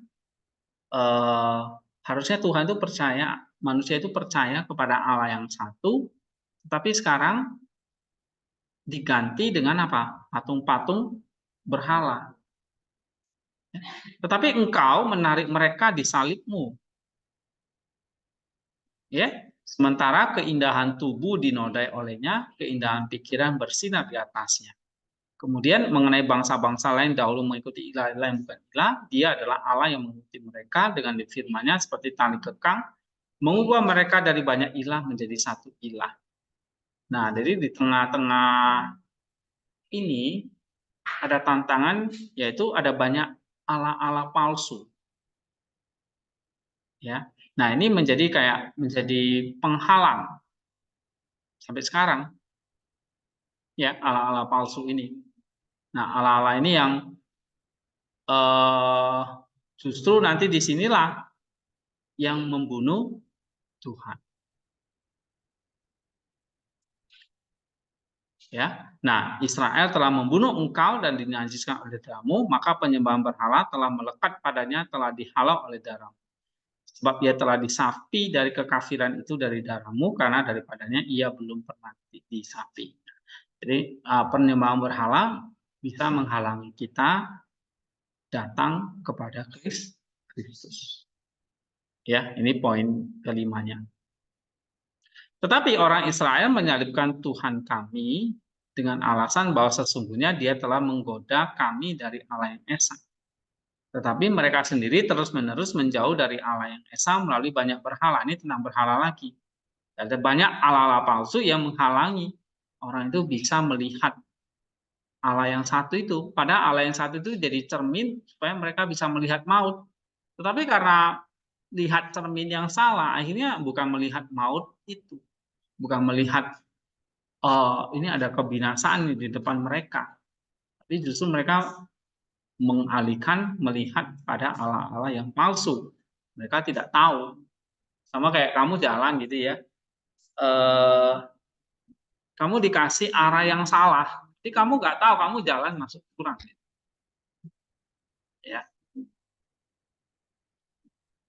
harusnya Tuhan itu percaya, manusia itu percaya kepada Allah yang satu, tetapi sekarang diganti dengan apa? Patung-patung berhala. Tetapi engkau menarik mereka di salib-Mu. Ya, sementara keindahan tubuh dinodai olehnya, keindahan pikiran bersinar di atasnya. Kemudian mengenai bangsa-bangsa lain dahulu mengikuti ilah-ilah yang bukan ilah, dia adalah Allah yang mengikuti mereka dengan firman-Nya seperti tali kekang, mengubah mereka dari banyak ilah menjadi satu ilah. Nah, jadi di tengah-tengah ini ada tantangan, yaitu ada banyak ala-ala palsu. Ya, nah ini menjadi penghalang sampai sekarang. Ya, ala-ala palsu ini. Nah, ala-ala ini yang justru nanti disinilah yang membunuh Tuhan. Ya, nah Israel telah membunuh engkau dan dinajiskan oleh darahmu, maka penyembahan berhala telah melekat padanya, telah dihalau oleh darahmu. Sebab ia telah disapi dari kekafiran itu dari darahmu, karena daripadanya ia belum pernah disapi. Jadi penyembahan berhala bisa menghalangi kita datang kepada Kristus. Ya, ini poin kelimanya. Tetapi orang Israel menyalibkan Tuhan kami dengan alasan bahwa sesungguhnya dia telah menggoda kami dari Allah yang esa. Tetapi mereka sendiri terus-menerus menjauh dari Allah yang esa melalui banyak berhala. Ini tentang berhala lagi. Ada banyak ala-ala palsu yang menghalangi orang itu bisa melihat Allah yang satu itu. Padahal Allah yang satu itu jadi cermin supaya mereka bisa melihat maut. Tetapi karena lihat cermin yang salah, akhirnya bukan melihat maut itu. Bukan melihat ini ada kebinasaan di depan mereka. Tapi justru mereka mengalihkan melihat pada Allah-Allah yang palsu. Mereka tidak tahu. Sama kayak kamu jalan gitu ya. Kamu dikasih arah yang salah. Jadi kamu nggak tahu, kamu jalan masuk jurang. Ya.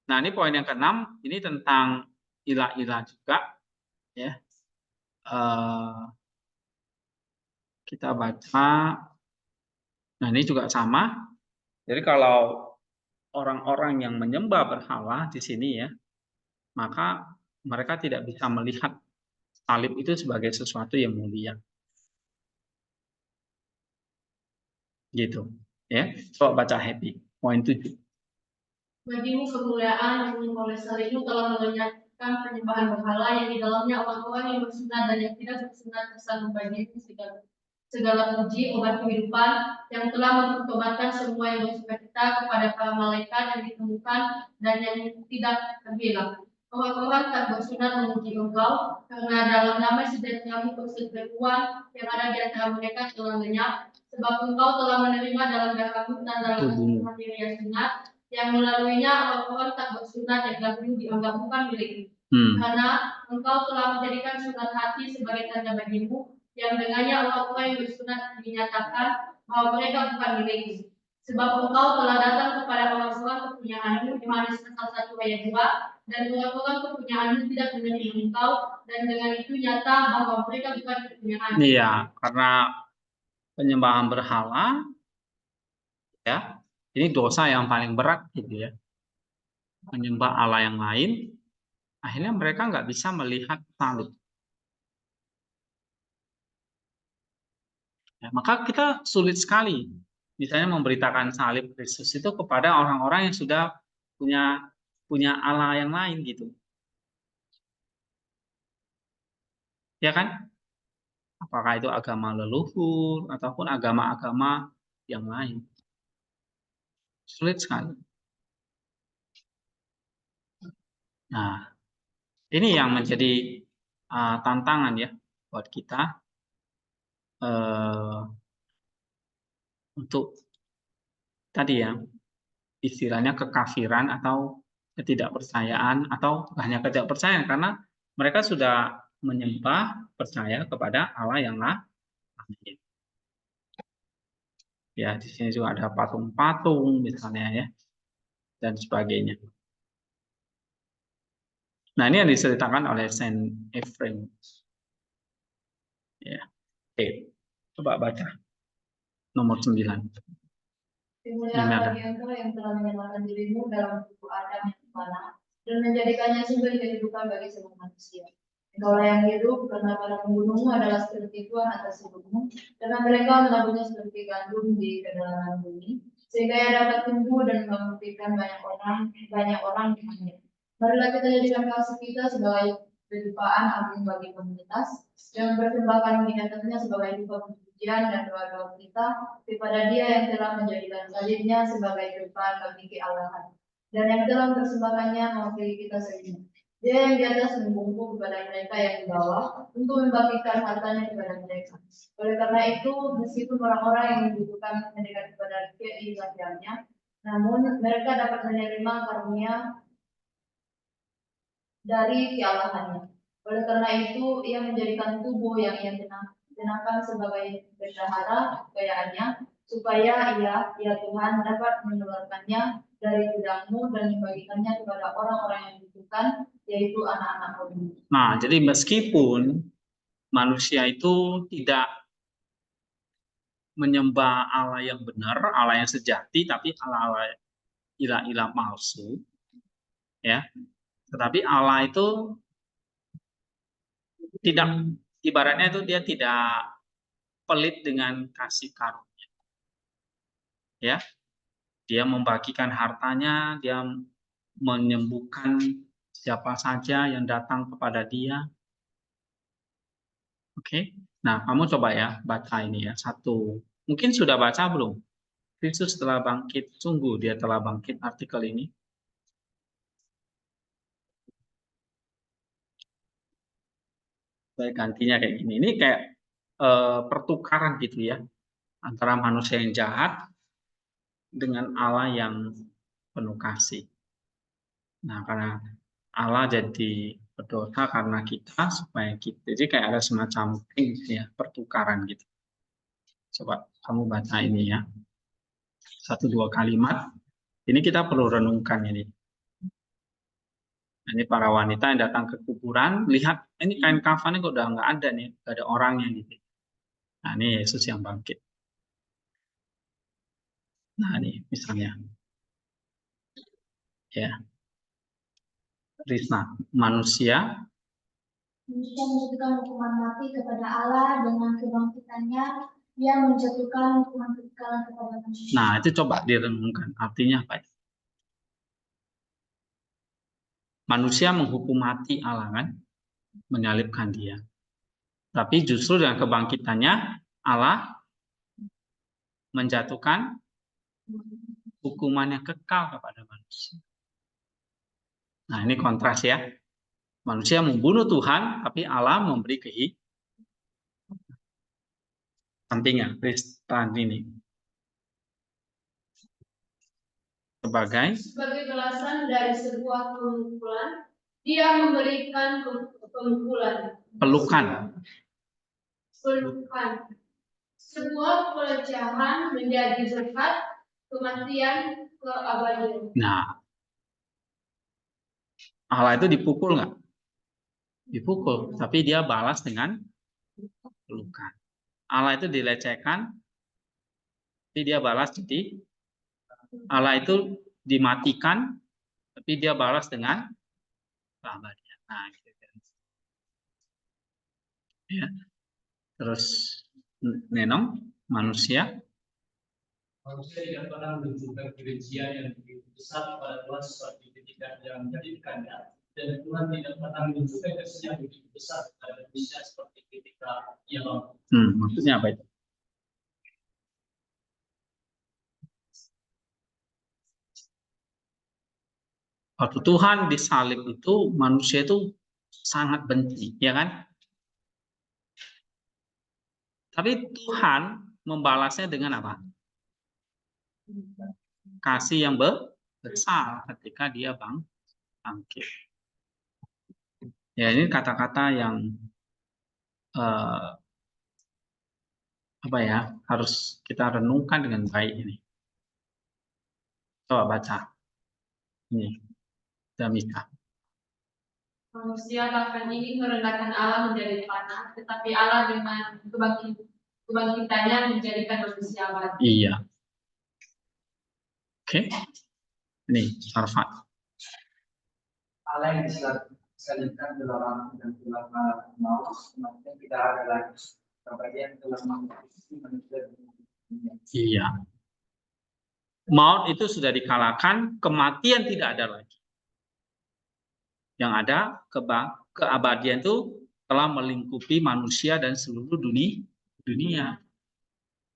Nah, ini poin yang ke-6, ini tentang ilah-ilah juga. Ya. Kita baca. Nah, ini juga sama. Jadi kalau orang-orang yang menyembah berhala di sini ya, maka mereka tidak bisa melihat salib itu sebagai sesuatu yang mulia. Gitu. Ya. Coba baca Happy. Poin 7. Bagimu kemuliaan yang oleh salibmu telah melenyapkan penyembahan berhala yang di dalamnya orang-orang yang bersunat dan yang tidak bersunat bersama bagimu segala puji obat kehidupan yang telah mempertobatkan semua yang bersukacita kepada para malaikat yang ditemukan dan yang tidak terhilang. Orang-orang tak bersunat memuji engkau karena dalam damai sejahtera-mu persekutuan yang ada di antara mereka telah lenyap, sebab engkau telah menerima dalam darahmu dan dalam tubuhmu yang sunat yang melaluinya orang-orang tak bersunat yang dahulu dianggap bukan milikmu. Karena engkau telah menjadikan sunat hati sebagai tanda bagimu, yang dengannya orang-orang yang bersunat dinyatakan bahwa mereka bukan milikmu. Sebab engkau telah datang kepada orang-orang kepunyaanmu, Yohanes pasal 1 ayat 2, dan orang-orang kepunyaanmu tidak menerima engkau, dan dengan itu nyata bahwa mereka bukan kepunyaanmu. Iya, karena penyembahan berhala, ya, ini dosa yang paling berat gitu ya. Menyembah Allah yang lain, akhirnya mereka nggak bisa melihat salib. Ya, maka kita sulit sekali, misalnya memberitakan salib Kristus itu kepada orang-orang yang sudah punya Allah yang lain gitu. Ya kan? Apakah itu agama leluhur ataupun agama-agama yang lain. Sulit sekali. Nah, ini yang menjadi tantangan ya buat kita untuk tadi ya, istilahnya kekafiran atau ketidakpercayaan, atau hanya ketidakpercayaan karena mereka sudah menyembah percaya kepada Allah yang lain. Ya, di sini juga ada patung-patung misalnya ya, dan sebagainya. Nah, ini yang diceritakan oleh Saint Ephraim. Ya. Oke, coba baca nomor 9. Kemuliaan bagi engkau yang telah menyelamatkan dirimu dalam tubuh Adam yang fana dan menjadikannya sumber kehidupan bagi semua manusia. Engkaulah yang hidup karena para pembunuhmu adalah seperti Tuhan atas hidupmu, karena mereka menabuhnya seperti gandum di kedalaman bumi, sehingga ia dapat tumbuh dan membuktikan banyak orang dengannya. Marilah kita jadikan kasih kita sebagai kehidupan agung bagi komunitas yang berkembangkan niatnya sebagai hidup pujian dan doa-doa kita kepada Dia yang telah menjadikan salibnya sebagai kehidupan bagi kealahan dan yang telah mempersembahkannya mewakili kita semua. Dia yang di atas membungkuk kepada mereka yang di bawah untuk membagikan hartanya kepada mereka. Oleh karena itu, meskipun orang-orang yang membutuhkan mendekat kepada keilahiannya, namun mereka dapat menerima karunia dari kealahannya. Oleh karena itu, ia menjadikan tubuh yang ia kenakan sebagai bendahara kekayaannya, supaya ia Tuhan dapat mengeluarkannya dari gudangmu dan membagikannya kepada orang-orang yang membutuhkan, yaitu anak-anak kaummu. Nah, jadi meskipun manusia itu tidak menyembah Allah yang benar, Allah yang sejati, tapi Allah-Allah ilah-ilah palsu, ya. Tetapi Allah itu tidak, ibaratnya itu dia tidak pelit dengan kasih karunia, ya. Dia membagikan hartanya, dia menyembuhkan siapa saja yang datang kepada dia. Oke, nah kamu coba ya baca ini ya, satu. Mungkin sudah baca belum? Kristus telah bangkit, sungguh dia telah bangkit, artikel ini. Baik, gantinya kayak gini. Ini kayak pertukaran gitu ya, antara manusia yang jahat dengan Allah yang penuh kasih. Nah, karena Allah jadi berdosa karena kita, supaya kita, jadi kayak ada semacam ya, pertukaran gitu. Coba kamu baca ini ya, 1-2 kalimat. Ini kita perlu renungkan ini. Ini para wanita yang datang ke kuburan, lihat ini kain kafannya kok udah nggak ada nih, nggak ada orangnya gitu. Nah, ini Yesus yang bangkit. Nah, ini misalnya, ya, Risna, manusia menjatuhkan hukuman mati kepada Allah dengan kebangkitannya, Dia menjatuhkan hukuman kekekalan kepada manusia. Nah, itu coba direnungkan. Artinya apa? Manusia menghukum mati Allah kan, menyalibkan dia. Tapi justru dengan kebangkitannya Allah menjatuhkan hukuman yang kekal kepada manusia. Nah, ini kontras ya. Manusia membunuh Tuhan, tapi Allah memberi kehidupan. Pentingnya Kristen ini. Sebagai balasan dari sebuah pemukulan, Dia memberikan pelukan. Sebuah pelecehan menjadi berkat kematian keabadian. Nah, Allah itu dipukul nggak? Dipukul, tapi dia balas dengan pelukan. Allah itu dilecehkan, tapi dia balas jadi Allah itu dimatikan, tapi dia balas dengan keabadian. Nah, gitu kan. Ya. Terus Nenong, manusia tidak pernah menunjukkan kebencian yang begitu besar pada Tuhan seperti ketika dia menjadikannya, dan Tuhan tidak pernah menunjukkan kasih yang begitu besar pada manusia seperti ketika ia bangun. Maksudnya apa itu? Waktu Tuhan disalib itu manusia itu sangat benci, ya kan? Tapi Tuhan membalasnya dengan apa? Kasih yang besar ketika dia bangkit. Ya, ini kata-kata yang apa ya, harus kita renungkan dengan baik ini. Coba baca. Ini. Damika. Manusia bahkan ingin merendahkan Allah menjadi tanah, tetapi Allah dengan kebangkitannya menjadikan manusia abadi. Iya. Oke. Ini Arfan. Allah yang disalibkan dalam dan dalam maut, maksudnya tidak ada lagi. Kebagian dalam manusia. Iya. Maut itu sudah dikalahkan, kematian tidak ada lagi. Yang ada keabadian itu telah melingkupi manusia dan seluruh dunia.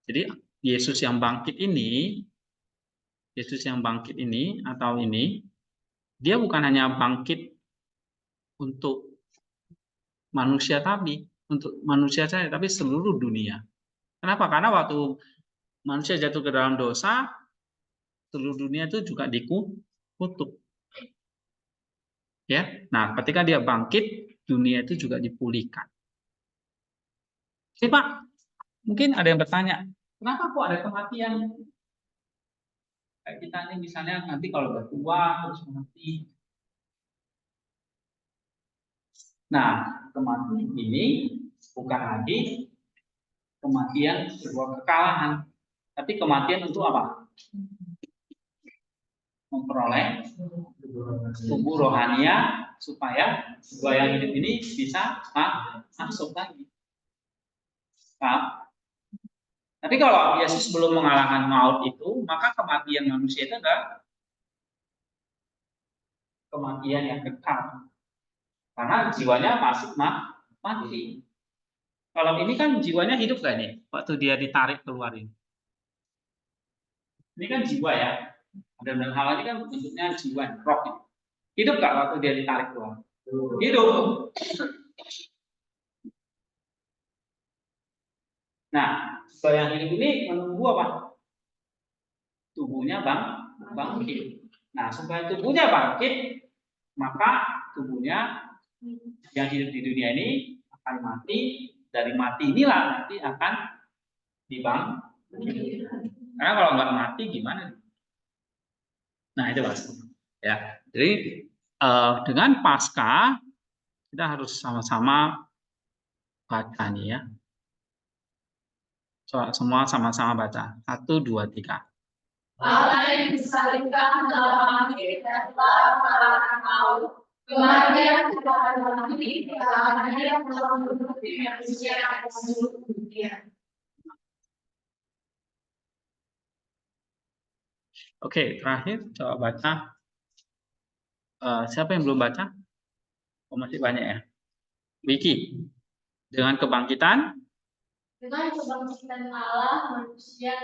Jadi Yesus yang bangkit ini atau ini, dia bukan hanya bangkit untuk manusia saja, tapi seluruh dunia. Kenapa? Karena waktu manusia jatuh ke dalam dosa, seluruh dunia itu juga dikutuk. Ya, nah ketika dia bangkit, dunia itu juga dipulihkan. Jadi Pak, mungkin ada yang bertanya, kenapa kok ada kematian? Kayak kita ini misalnya nanti kalau udah tua terus mati. Nah, kematian ini bukan lagi kematian sebuah kekalahan, tapi kematian untuk apa? Memperoleh tubuh rohania supaya jiwa yang hidup ini bisa masuk lagi. Paham? Tapi kalau Yesus belum mengalahkan maut itu, maka kematian manusia itu adalah kematian yang kekal. Karena jiwanya masih mati. Kalau ini kan jiwanya hidup gak nih? Waktu dia ditarik keluar ini. Ini kan jiwa ya. Dan hal ini kan bentuknya jiwa, roh. Hidup gak waktu dia ditarik keluar? Hidup. Nah, yang hidup ini menunggu apa? Tubuhnya bangkit. Nah, supaya tubuhnya bangkit, maka tubuhnya yang hidup di dunia ini akan mati. Dari mati inilah nanti akan dibangkit. Karena kalau nggak mati gimana? Nah itu Mas. Ya, jadi dengan Paskah kita harus sama-sama baca nih ya. Semua sama-sama baca. 1, 2, 3. Allah yang disalibkan dalam dan telah mengalahkan maut. Kematian telah mati, karena Dia telah menutupi manusia atas seluruh dunia. Oke, terakhir coba baca. Siapa yang belum baca? Oh, masih banyak ya. Wiki. Dengan kebangkitan Allah, manusia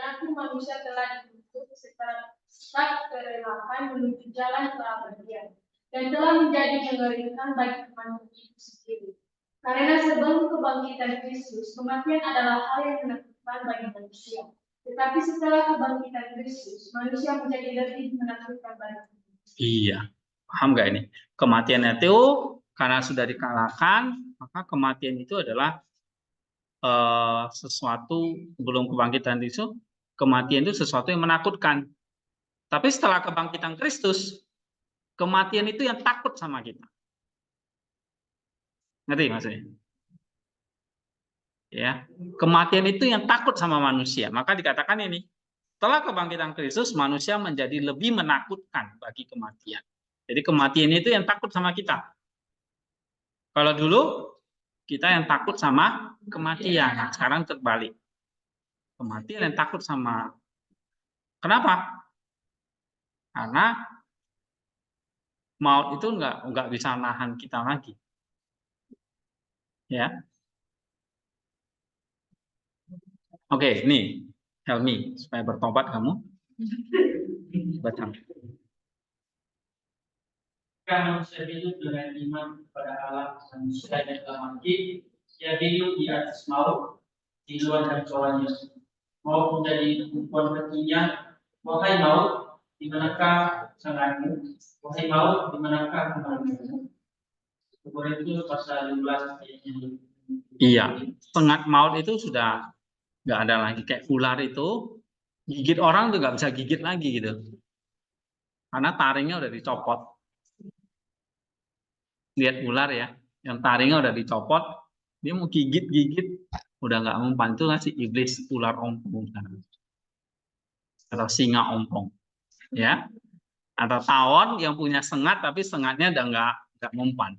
telah dibentuk secara kerelakan menuju jalan keabadian dan telah menjadi pengerikan bagi manusia itu sendiri. Karena sebelum kebangkitan Kristus, kematian adalah hal yang menakutkan bagi manusia. Tetapi setelah kebangkitan Kristus, manusia menjadi lebih menakutkan bagi manusia. Iya, paham nggak ini? Kematian itu karena sudah dikalahkan, maka kematian itu adalah sesuatu belum kebangkitan itu, kematian itu sesuatu yang menakutkan. Tapi setelah kebangkitan Kristus, kematian itu yang takut sama kita. Ngerti maksudnya? Ya, kematian itu yang takut sama manusia. Maka dikatakan ini, setelah kebangkitan Kristus, manusia menjadi lebih menakutkan bagi kematian. Jadi kematian itu yang takut sama kita. Kalau dulu kita yang takut sama kematian, sekarang terbalik. Kematian yang takut sama. Kenapa? Karena maut itu nggak bisa nahan kita lagi. Ya. Oke, nih, help me supaya bertobat kamu. Baca. Jika manusia hidup dengan iman kepada Allah manusia yang telah mati, ia hidup di atas maut, di luar jangkauannya. Maut menjadi tumpuan tertingginya. Wahai maut, di manakah sangatmu? Wahai maut, di manakah kematianmu? Korintus pasal 12 ayat 2. Iya, sengat maut itu sudah nggak ada lagi. Kayak ular itu gigit orang tuh nggak bisa gigit lagi gitu, karena taringnya udah dicopot. Lihat ular ya, yang taringnya udah dicopot, dia mau gigit udah nggak mempan. Itu ngasih iblis, ular ompong atau singa ompong, ya, atau tawon yang punya sengat tapi sengatnya udah nggak mempan.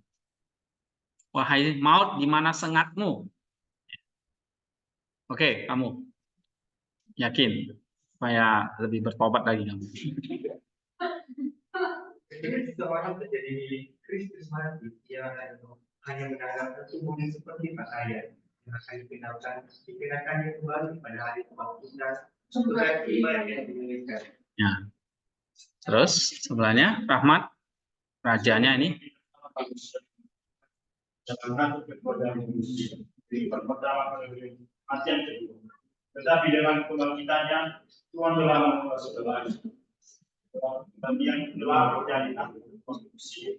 Wahai maut, di mana sengatmu? Oke, kamu yakin supaya lebih bertobat lagi kamu. Ketika seseorang terjadi Kristus mati, dia hanya menanggap tubuhnya seperti pakaian yang akan dikenakannya kembali pada hari kebangkitan sebagai ibadah yang dimiliki. Ya. Terus sebelahnya Rahmat, rajanya ini. Jangan kepada manusia. Ini pertama kematian kedua. Tetapi dengan kebangkitannya Tuhan telah membuka segalanya. Kematian telah menjadi manusia,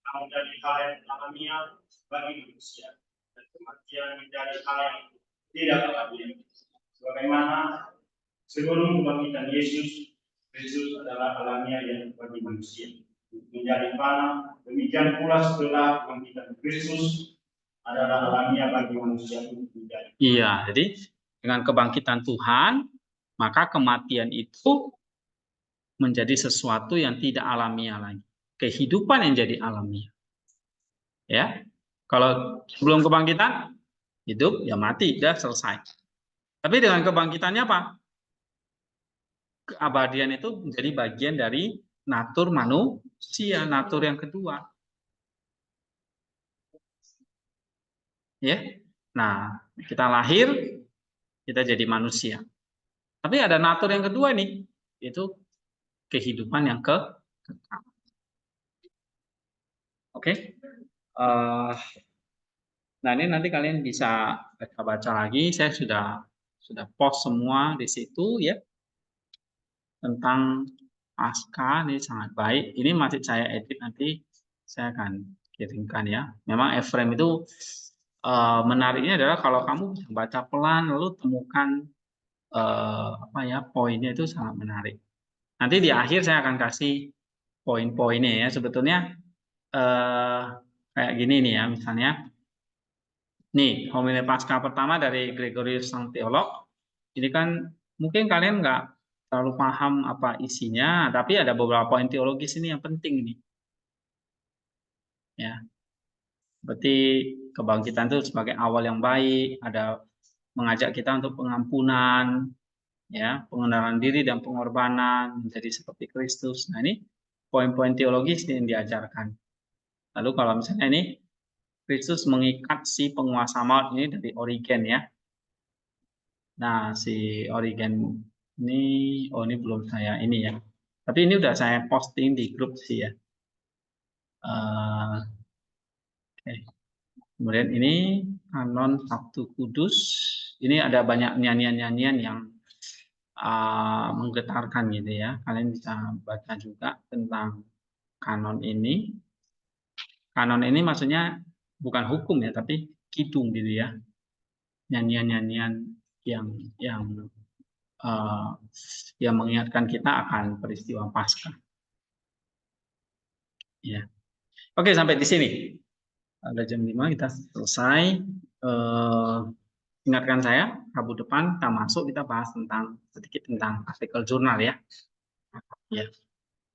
menjadi hal yang alamiah bagi manusia, dan kematian menjadi hal yang tidak alamiah. Sebagaimana sebelum kebangkitan Yesus, Kristus adalah alamiah yang bagi manusia menjadi panah, demikian pula setelah kebangkitan Kristus adalah alamiah bagi manusia untuk menjadi. Iya, jadi dengan kebangkitan Tuhan, maka kematian itu menjadi sesuatu yang tidak alamiah lagi. Kehidupan yang jadi alamiah. Ya. Kalau sebelum kebangkitan, hidup ya mati, sudah selesai. Tapi dengan kebangkitannya apa? Keabadian itu menjadi bagian dari natur manusia, natur yang kedua. Ya. Nah, kita lahir, kita jadi manusia. Tapi ada natur yang kedua nih, itu kehidupan yang kekal. Oke. Nah, ini nanti kalian bisa baca lagi. Saya sudah post semua di situ ya. Tentang pasca ini sangat baik. Ini masih saya edit, nanti saya akan kirimkan ya. Memang Efrem itu menariknya adalah kalau kamu bisa baca pelan lalu temukan poinnya, itu sangat menarik. Nanti di akhir saya akan kasih poin-poinnya ya. Sebetulnya kayak gini nih ya, misalnya nih homili pasca pertama dari Gregorius sang teolog. Ini kan mungkin kalian nggak terlalu paham apa isinya, tapi ada beberapa poin teologis ini yang penting nih. Ya. Seperti kebangkitan itu sebagai awal yang baik, ada mengajak kita untuk pengampunan, ya, pengenalan diri dan pengorbanan menjadi seperti Kristus. Nah, ini poin-poin teologis yang diajarkan. Lalu kalau misalnya ini Kristus mengikat si penguasa maut, ini dari Origen ya. Nah, si Origen ini, ini belum saya ini ya. Tapi ini udah saya posting di grup sih ya. Okay. Kemudian ini kanon Sabtu Kudus. Ini ada banyak nyanyian-nyanyian yang menggetarkan gitu ya. Kalian bisa baca juga tentang kanon ini. Kanon ini maksudnya bukan hukum ya, tapi kidung gitu ya. Nyanyian-nyanyian yang mengingatkan kita akan peristiwa Paskah. Ya. Oke, sampai di sini. Ada jam 5 kita selesai. Ingatkan saya, Rabu depan kita masuk, kita bahas sedikit tentang artikel jurnal ya. Ya.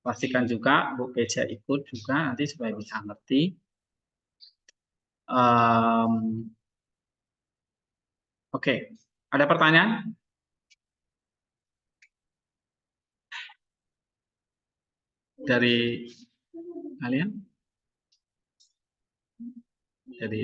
Pastikan juga Bu Keja ikut juga nanti supaya bisa ngerti. Oke, ada pertanyaan? Dari kalian? Dari